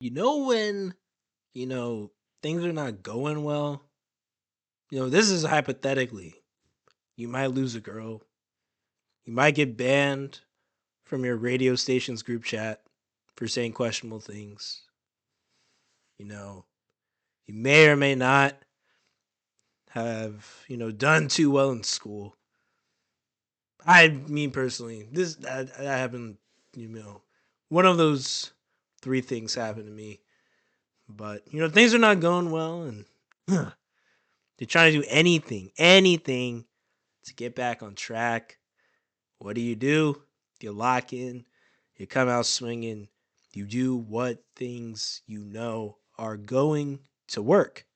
When, you know, things are not going well, this is hypothetically. You might lose a girl. You might get banned from your radio station's group chat for saying questionable things. You know, you may or may not have, done too well in school. I mean personally, I haven't, you know, one of those three things happened to me. But, things are not going well and they're trying to do anything to get back on track. What do? You lock in, you come out swinging, you do what things are going to work.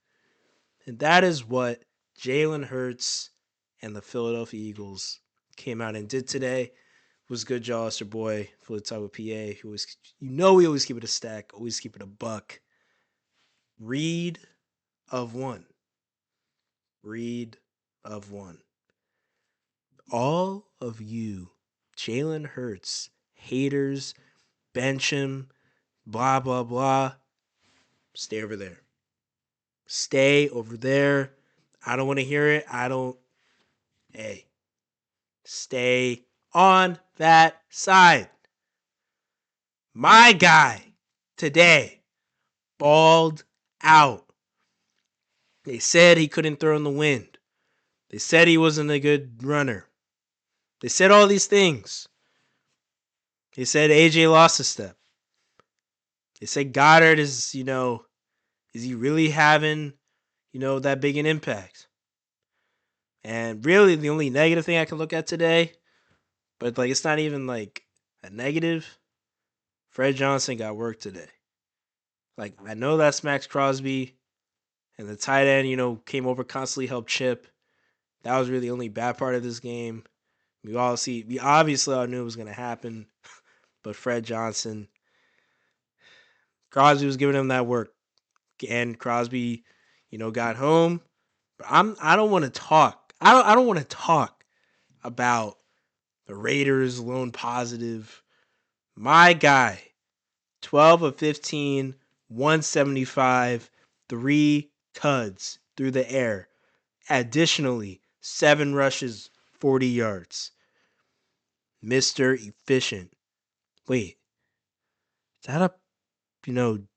And that is what Jalen Hurts and the Philadelphia Eagles came out and did today. Was good, Jaw, your boy, Philly Talk with PA, who was, we always keep it a stack, always keep it a buck. Read of one. Read of one. All of you Jalen Hurts haters, bench him, blah, blah, blah. Stay over there. Stay over there. I don't want to hear it. Hey, stay on that side. My guy today balled out. They said he couldn't throw in the wind. They said he wasn't a good runner. They said all these things. They said AJ lost a step. They said Goddard is he really having, that big an impact? And really, the only negative thing I can look at today, but like it's not even like a negative. Fred Johnson got work today. Like I know that's Max Crosby, and the tight end, came over constantly helped Chip. That was really the only bad part of this game. We obviously all knew it was going to happen, but Fred Johnson, Crosby was giving him that work, and Crosby, got home. But I don't want to talk. I don't want to talk about the Raiders lone positive. My guy, 12 of 15, 175, 3 tuds through the air. Additionally, 7 rushes, 40 yards. Mr. Efficient. Wait, is that a,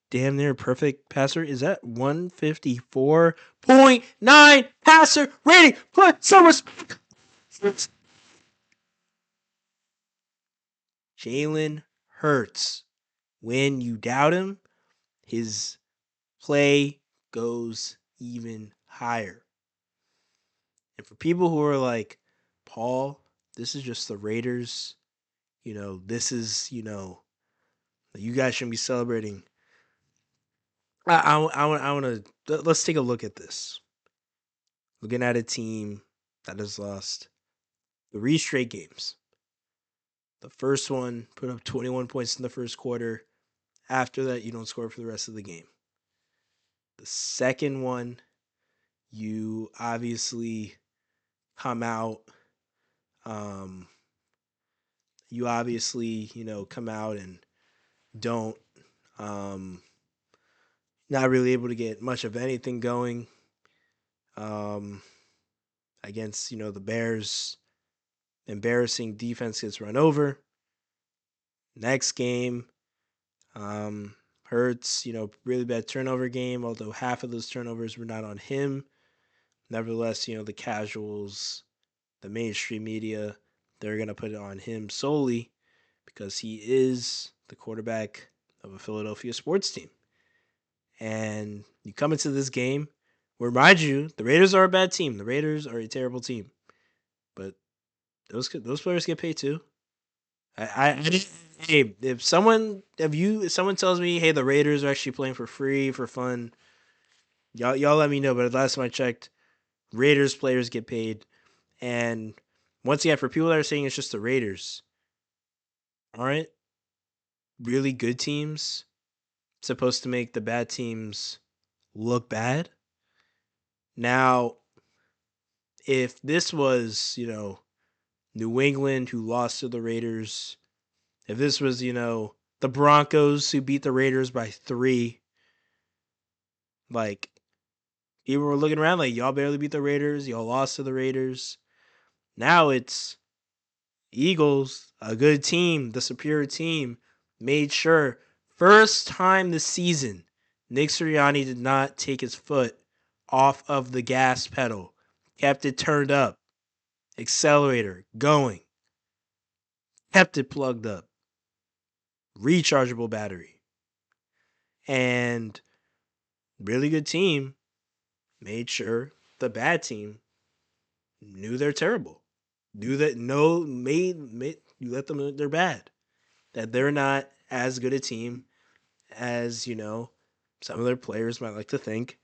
damn near perfect passer? Is that 154.9 passer rating? Put some respect. Jalen Hurts. When you doubt him, his play goes even higher. And for people who are like, Paul, this is just the Raiders. This is, you guys shouldn't be celebrating. I want to, let's take a look at this. Looking at a team that has lost 3 straight games. The first one put up 21 points in the first quarter. After that, you don't score for the rest of the game. The second one, you obviously come out. You obviously, come out and don't, not really able to get much of anything going against, the Bears. Embarrassing defense gets run over. Next game, Hurts, really bad turnover game, although half of those turnovers were not on him. Nevertheless, the casuals, the mainstream media, they're going to put it on him solely because he is the quarterback of a Philadelphia sports team. And you come into this game where, mind you, the Raiders are a bad team. The Raiders are a terrible team. But those players get paid too. Hey, if someone tells me, hey, the Raiders are actually playing for free for fun, y'all let me know. But last time I checked, Raiders players get paid. And once again, for people that are saying it's just the Raiders, aren't really good teams supposed to make the bad teams look bad? Now, if this was, New England who lost to the Raiders, if this was, The Broncos, who beat the Raiders by 3. Like, people were looking around like, y'all barely beat the Raiders. Y'all lost to the Raiders. Now it's Eagles, a good team, the superior team, made sure first time this season, Nick Sirianni did not take his foot off of the gas pedal, kept it turned up, accelerator going, kept it plugged up, rechargeable battery, and really good team made sure the bad team knew they're terrible, knew that you let them know they're bad, that they're not as good a team as, some of their players might like to think.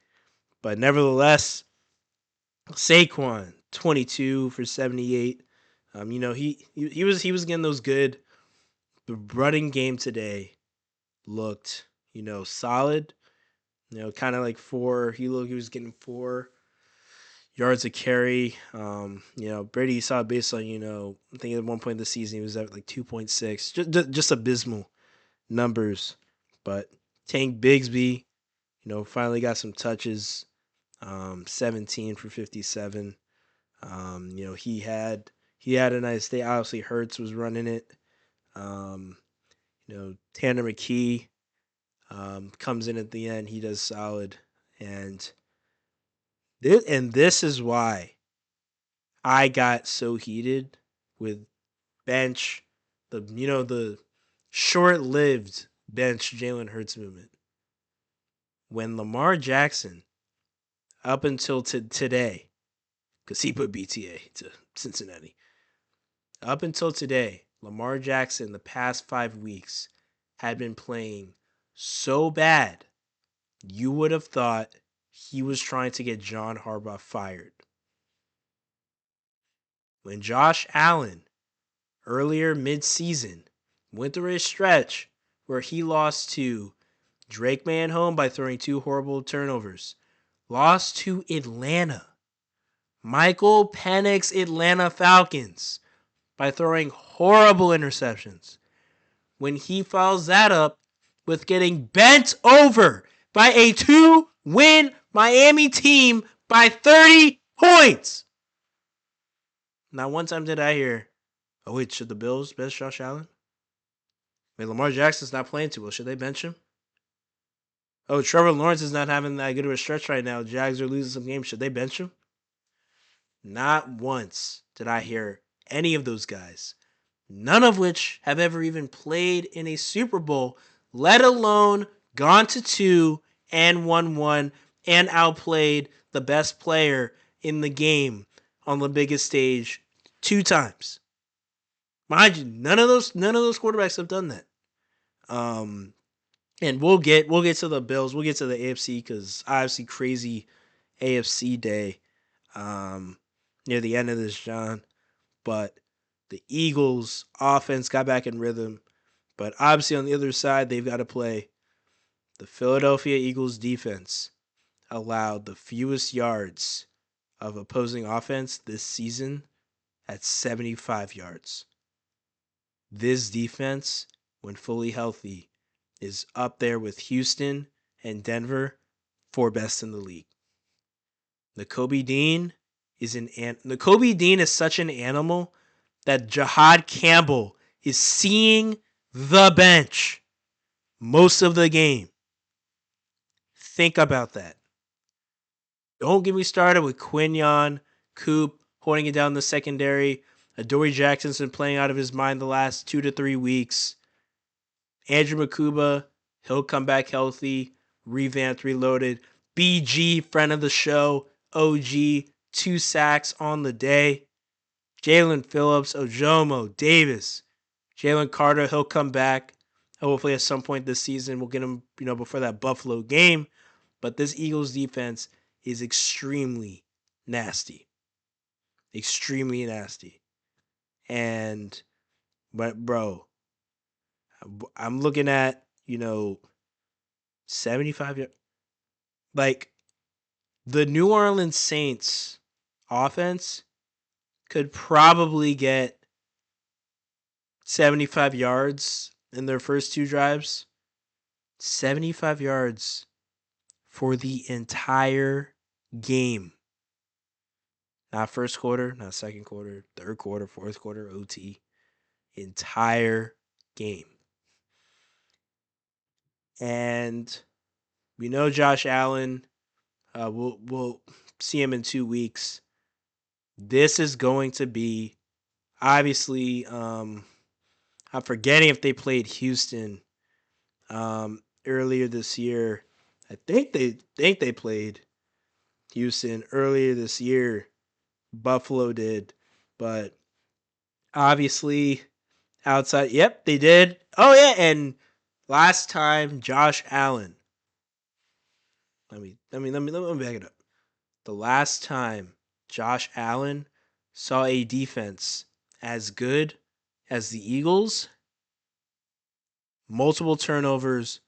But nevertheless, Saquon, 22 for 78. He was getting those good. The running game today looked, solid. Kind of like he was getting 4 yards a carry. Brady saw based on, I think at one point in the season he was at like 2.6. Just abysmal numbers. But Tank Bigsby, finally got some touches. 17 for 57. He had a nice day. Obviously, Hurts was running it. Tanner McKee comes in at the end. He does solid, and this is why I got so heated with bench the short-lived bench Jalen Hurts movement when Lamar Jackson up until today, because he put BTA to Cincinnati. Up until today, Lamar Jackson, the past 5 weeks, had been playing so bad, you would have thought he was trying to get John Harbaugh fired. When Josh Allen, earlier mid-season, went through a stretch where he lost to Drake Manhome by throwing 2 horrible turnovers, lost to Atlanta, Michael Penix Atlanta Falcons, by throwing horrible interceptions. When he follows that up with getting bent over by a 2-win Miami team by 30 points. Not one time did I hear, oh wait, should the Bills bench Josh Allen? Wait, Lamar Jackson's not playing too well. Should they bench him? Oh, Trevor Lawrence is not having that good of a stretch right now. Jags are losing some games. Should they bench him? Not once did I hear any of those guys, none of which have ever even played in a Super Bowl, let alone gone to 2 and won 1 and outplayed the best player in the game on the biggest stage 2 times. Mind you, none of those quarterbacks have done that. And we'll get to the Bills. We'll get to the AFC because obviously crazy AFC day near the end of this, John. But the Eagles offense got back in rhythm. But obviously on the other side, they've got to play. The Philadelphia Eagles defense allowed the fewest yards of opposing offense this season at 75 yards. This defense, when fully healthy, is up there with Houston and Denver for best in the league. Nakobe Dean is such an animal that Jahad Campbell is seeing the bench most of the game. Think about that. Don't get me started with Quinyon, Coop holding it down in the secondary. Adoree Jackson's been playing out of his mind the last 2 to 3 weeks. Andrew Makuba, he'll come back healthy, revamped, reloaded. BG, friend of the show, OG, 2 sacks on the day. Jalen Phillips, Ojomo, Davis, Jalen Carter, he'll come back. Hopefully at some point this season we'll get him, before that Buffalo game. But this Eagles defense is extremely nasty. Extremely nasty. But bro, I'm looking at, 75 like the New Orleans Saints offense could probably get 75 yards in their first 2 drives. 75 yards for the entire game. Not first quarter, not second quarter, third quarter, fourth quarter, OT. Entire game. And we know Josh Allen. We'll see him in 2 weeks. This is going to be obviously. I'm forgetting if they played Houston earlier this year. I think they played Houston earlier this year. Buffalo did, but obviously outside. Yep, they did. Oh yeah, and last time Josh Allen. Let me back it up. The last time Josh Allen saw a defense as good as the Eagles, multiple turnovers,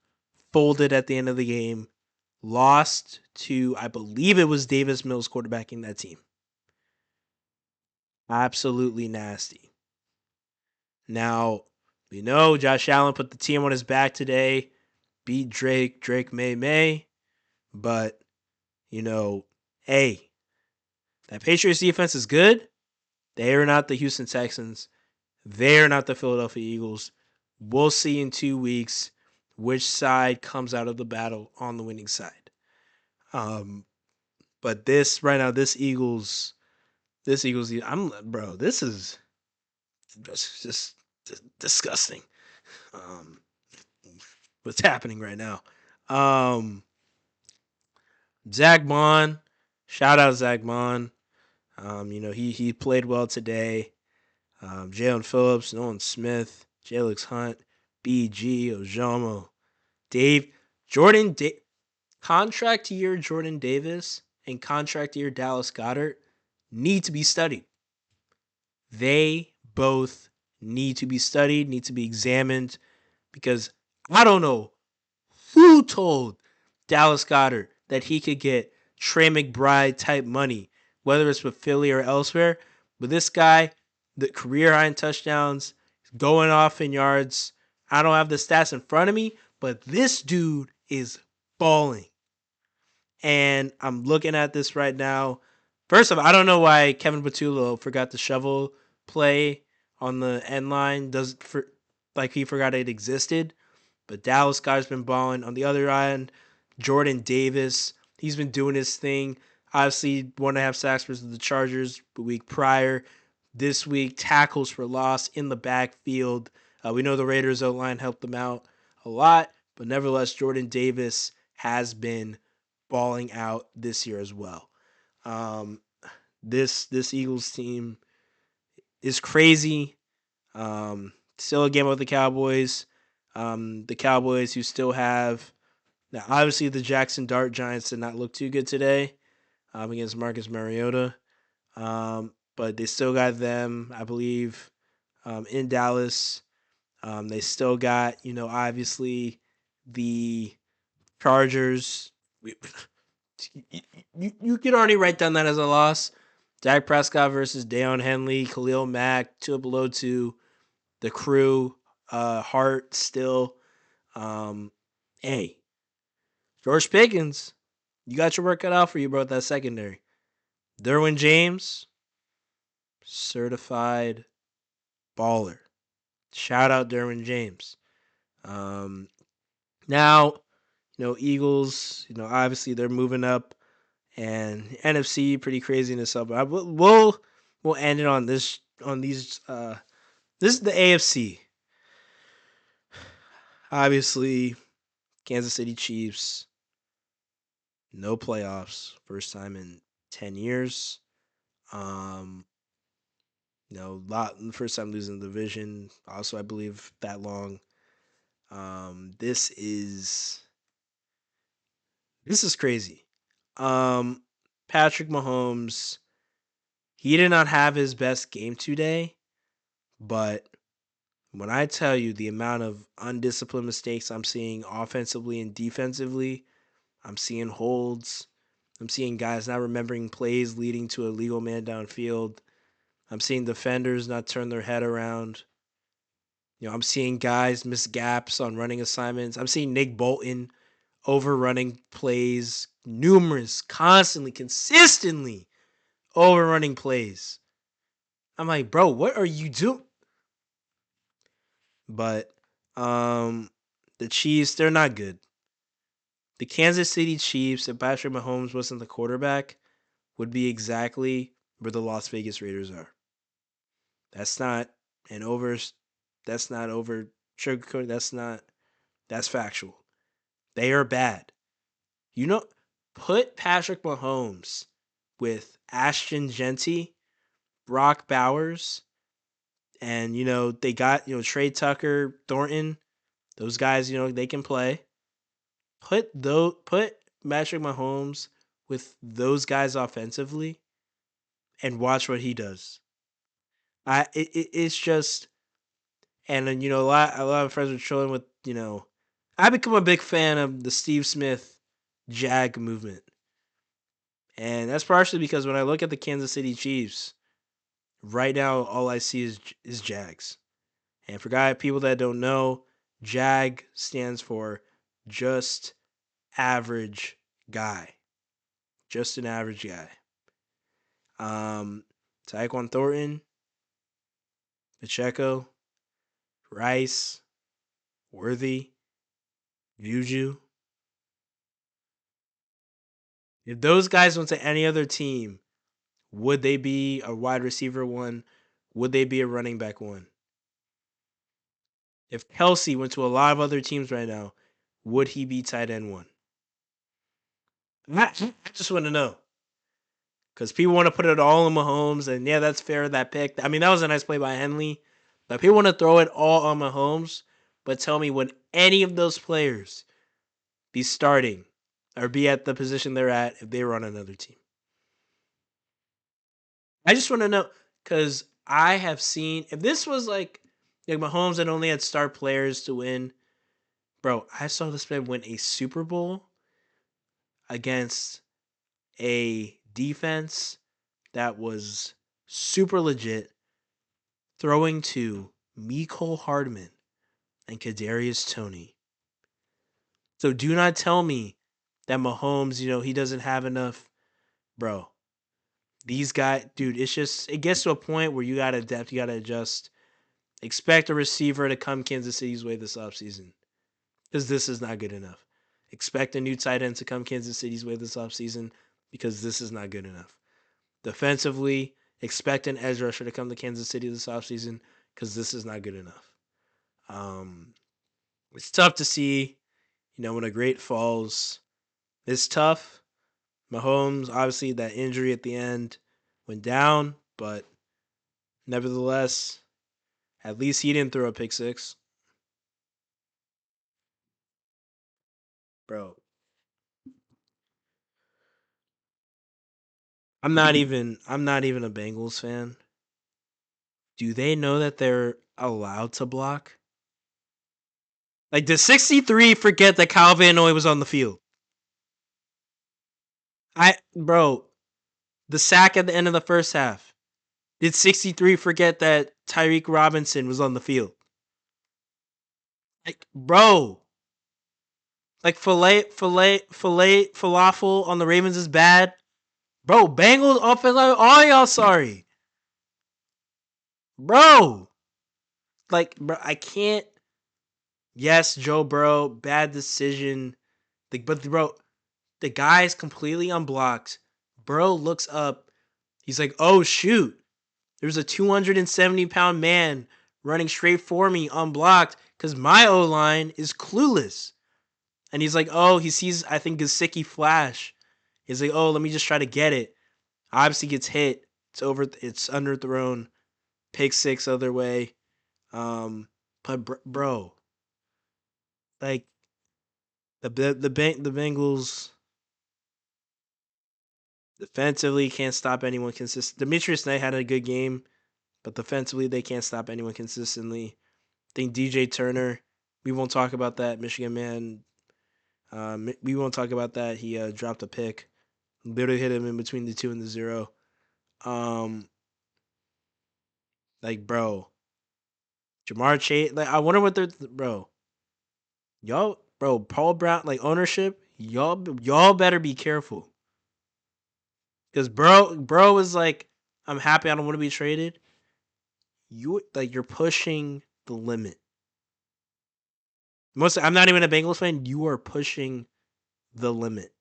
folded at the end of the game, lost to, I believe it was Davis Mills quarterbacking that team. Absolutely nasty. Now, we know Josh Allen put the team on his back today, beat Drake May. But, hey, that Patriots defense is good. They are not the Houston Texans. They are not the Philadelphia Eagles. We'll see in 2 weeks which side comes out of the battle on the winning side. But this Eagles, this is just disgusting. What's happening right now? Zach Bond, shout out Zach Bond. He played well today. Jalen Phillips, Nolan Smith, Jalix Hunt, BG, Ojomo, contract year Jordan Davis and contract year Dallas Goedert need to be studied. They both need to be studied, need to be examined, because I don't know who told Dallas Goedert that he could get Trey McBride type money, whether it's with Philly or elsewhere. But this guy, the career high in touchdowns, going off in yards. I don't have the stats in front of me, but this dude is balling. And I'm looking at this right now. First of all, I don't know why Kevin Patullo forgot the shovel play on the end line. Like he forgot it existed. But Dallas guy's been balling. On the other end, Jordan Davis, he's been doing his thing. Obviously, 1.5 sacks versus the Chargers the week prior. This week, tackles for loss in the backfield. We know the Raiders O-line helped them out a lot, but nevertheless, Jordan Davis has been balling out this year as well. This Eagles team is crazy. Still a game with the Cowboys. The Cowboys who still have, now obviously the Jackson Dart Giants did not look too good today against Marcus Mariota. But they still got them, I believe, in Dallas. They still got, obviously the Chargers. You could already write down that as a loss. Dak Prescott versus Deion Henley, Khalil Mack, Tua below 2, the crew, Hart still. Hey, George Pickens, you got your work cut out for you, bro, at that secondary. Derwin James, certified baller. Shout out Derwin James. Now, Eagles, obviously they're moving up, and NFC pretty crazy in this up. We'll end it on this these. This is the AFC. Obviously, Kansas City Chiefs, no playoffs, first time in 10 years. First time losing the division. Also, I believe that long. This is crazy. Patrick Mahomes, he did not have his best game today, but when I tell you the amount of undisciplined mistakes I'm seeing offensively and defensively, I'm seeing holds. I'm seeing guys not remembering plays leading to a legal man downfield. I'm seeing defenders not turn their head around. I'm seeing guys miss gaps on running assignments. I'm seeing Nick Bolton overrunning plays, numerous, constantly, consistently overrunning plays. I'm like, bro, what are you doing? But the Chiefs, they're not good. The Kansas City Chiefs, if Patrick Mahomes wasn't the quarterback, would be exactly where the Las Vegas Raiders are. That's not an over. That's not over sugarcoat. That's not. That's factual. They are bad. You know, put Patrick Mahomes with Ashton Genty, Brock Bowers, and they got Trey Tucker, Thornton. Those guys, they can play. Put Patrick Mahomes with those guys offensively, and watch what he does. It's just, and then a lot of friends were chilling with I become a big fan of the Steve Smith Jag movement, and that's partially because when I look at the Kansas City Chiefs right now, all I see is Jags. And for people that don't know, Jag stands for just average guy, just an average guy. Tyquan Thornton, Pacheco, Rice, Worthy, Juju. If those guys went to any other team, would they be a wide receiver one? Would they be a running back one? If Kelsey went to a lot of other teams right now, would he be tight end one? I just want to know. Because people want to put it all on Mahomes, and yeah, that's fair, that pick. I mean, that was a nice play by Henley. But people want to throw it all on Mahomes. But tell me, would any of those players be starting or be at the position they're at if they were on another team? I just want to know, because I have seen, if this was like Mahomes and only had star players to win, bro, I saw this man win a Super Bowl against a defense that was super legit, throwing to Mecole Hardman and Kadarius Toney. So do not tell me that Mahomes, he doesn't have enough, bro. These guys, dude, it gets to a point where you gotta adapt, you gotta adjust. Expect a receiver to come Kansas City's way this offseason, because this is not good enough. Expect a new tight end to come Kansas City's way this offseason, because this is not good enough. Defensively, expect an edge rusher to come to Kansas City this offseason, because this is not good enough. It's tough to see, when a great falls. It's tough. Mahomes, obviously, that injury at the end went down, but nevertheless, at least he didn't throw a pick six. Bro, I'm not even a Bengals fan. Do they know that they're allowed to block? Like, does 63 forget that Kyle Van Noy was on the field? Bro, the sack at the end of the first half. Did 63 forget that Tyreek Robinson was on the field? Like, bro, like falafel on the Ravens is bad. Bro, Bengals offense, all y'all sorry. Bro, like, bro, I can't. Yes, Joe Burrow, bad decision. But bro, the guy's completely unblocked. Burrow looks up. He's like, oh shoot, there's a 270-pound man running straight for me unblocked because my O line is clueless. And he's like, oh, he sees, I think, Gesicki flash. He's like, oh, let me just try to get it. Obviously gets hit. It's underthrown. Pick six other way. But bro, like the Bengals defensively can't stop anyone consistent. Demetrius Knight had a good game, but defensively they can't stop anyone consistently. I think DJ Turner. We won't talk about that. Michigan man. We won't talk about that. He dropped a pick. Literally hit him in between the 2 and the 0. Like, bro, Jamar Chase. Like, I wonder what they're, bro. Y'all, bro, Paul Brown, like ownership, y'all better be careful. Because bro is like, I'm happy I don't want to be traded. You're pushing the limit. I'm not even a Bengals fan. You are pushing the limit.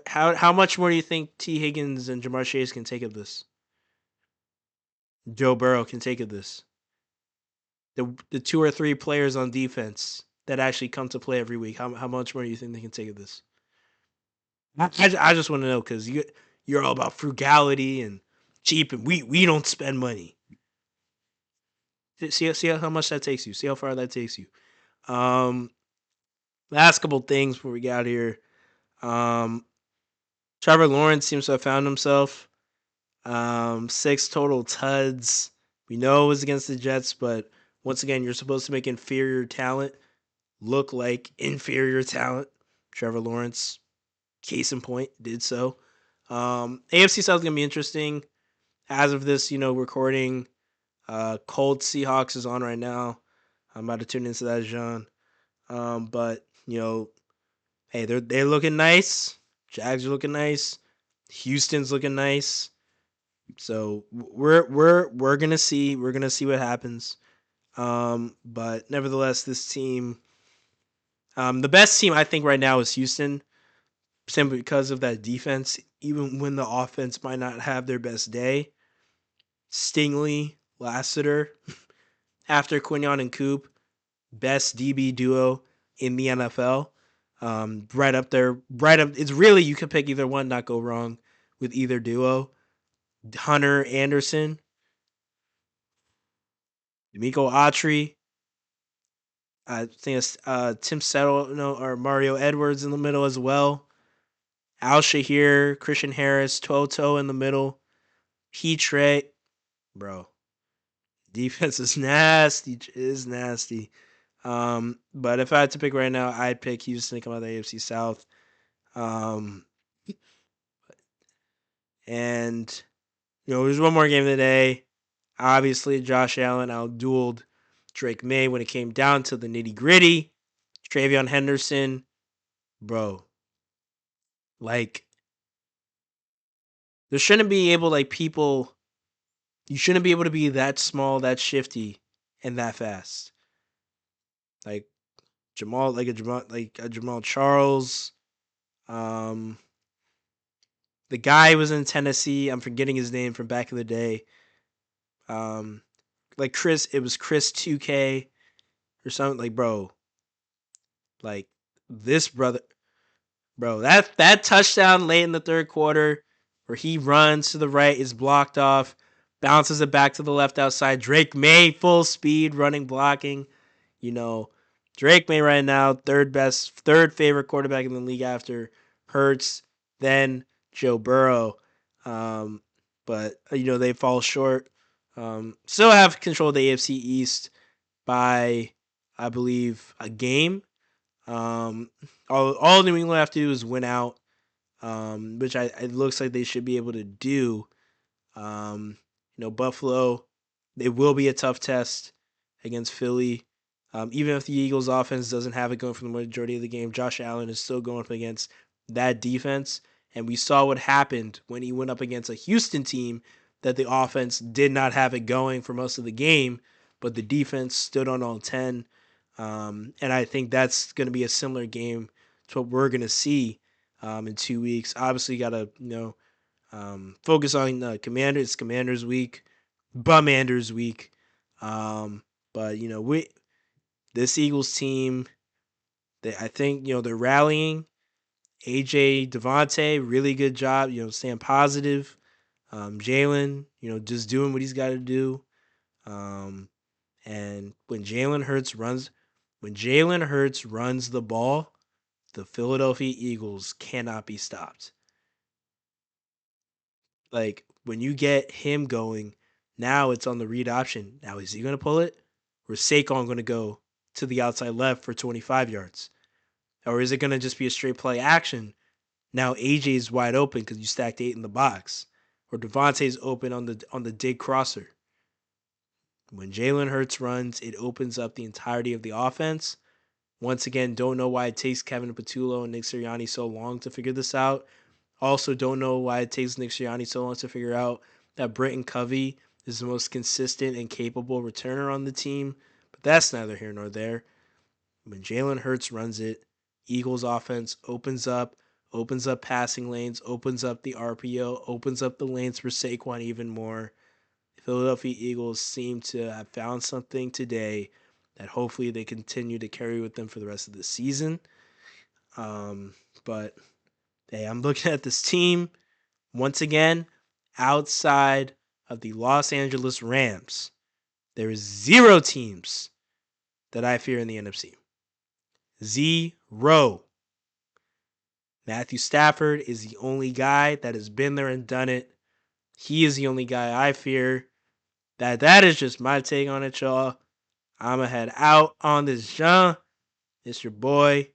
How much more do you think T. Higgins and Jamar Chase can take of this? Joe Burrow can take of this. The 2 or 3 players on defense that actually come to play every week. How much more do you think they can take of this? I just want to know because you're all about frugality and cheap, and we don't spend money. See how much that takes you. See how far that takes you. Last couple things before we get out of here. Trevor Lawrence seems to have found himself. 6 total tuds. We know it was against the Jets, but once again, you're supposed to make inferior talent look like inferior talent. Trevor Lawrence, case in point, did so. AFC South is gonna be interesting. As of this, recording, Colts Seahawks is on right now. I'm about to tune into that, John. But hey, they're looking nice. Jags are looking nice. Houston's looking nice. So we're gonna see what happens. But nevertheless, this team, the best team I think right now is Houston, simply because of that defense. Even when the offense might not have their best day, Stingley, Lassiter, after Quinion and Coop, best DB duo in the NFL. Right up there, right up. It's really you could pick either one, not go wrong with either duo. Hunter Anderson, D'Amico Autry, I think it's Tim Settle, or Mario Edwards in the middle as well. Al Shahir, Christian Harris, Toto in the middle. Trey, bro. Defense is nasty. Is nasty. But if I had to pick right now, I'd pick Houston to come out of the AFC South. And there's one more game today. Obviously, Josh Allen outdueled Drake May when it came down to the nitty gritty. Travion Henderson, bro. Like, there shouldn't be able, like, people. You shouldn't be able to be that small, that shifty, and that fast. Like Jamal Charles. The guy was in Tennessee. I'm forgetting his name from back in the day. Like Chris, it was Chris 2K or something. Like, bro, like this brother, bro, that touchdown late in the third quarter where he runs to the right is blocked off, bounces it back to the left outside. Drake May full speed running blocking. Drake May right now third favorite quarterback in the league after Hurts, then Joe Burrow. But they fall short. Still have control of the AFC East by, I believe, a game. All New England have to do is win out, which it looks like they should be able to do. Buffalo, it will be a tough test against Philly. Even if the Eagles' offense doesn't have it going for the majority of the game, Josh Allen is still going up against that defense. And we saw what happened when he went up against a Houston team that the offense did not have it going for most of the game, but the defense stood on all 10. And I think that's going to be a similar game to what we're going to see in 2 weeks. Obviously, got to focus on Commanders. It's Commanders week, Bumanders week. But this Eagles team, I think they're rallying. AJ Devontae, really good job. Staying positive. Jalen, just doing what he's got to do. And when Jalen Hurts runs the ball, the Philadelphia Eagles cannot be stopped. Like, when you get him going, now it's on the read option. Now, is he going to pull it? Or is Saquon going to go to the outside left for 25 yards? Or is it going to just be a straight play action? Now AJ's wide open because you stacked 8 in the box. Or Devontae's open on the dig crosser. When Jalen Hurts runs, it opens up the entirety of the offense. Once again, don't know why it takes Kevin Patullo and Nick Sirianni so long to figure this out. Also, don't know why it takes Nick Sirianni so long to figure out that Britton Covey is the most consistent and capable returner on the team. But that's neither here nor there. When Jalen Hurts runs it, Eagles offense opens up passing lanes, opens up the RPO, opens up the lanes for Saquon even more. The Philadelphia Eagles seem to have found something today that hopefully they continue to carry with them for the rest of the season. But hey, I'm looking at this team once again outside of the Los Angeles Rams. There is 0 teams that I fear in the NFC. 0. Matthew Stafford is the only guy that has been there and done it. He is the only guy I fear. That is just my take on it, y'all. I'ma head out on this Jean. It's your boy,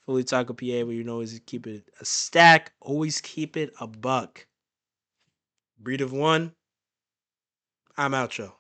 Fully Taco PA, where you know always keep it a stack, always keep it a buck. Breed of one. I'm out, y'all.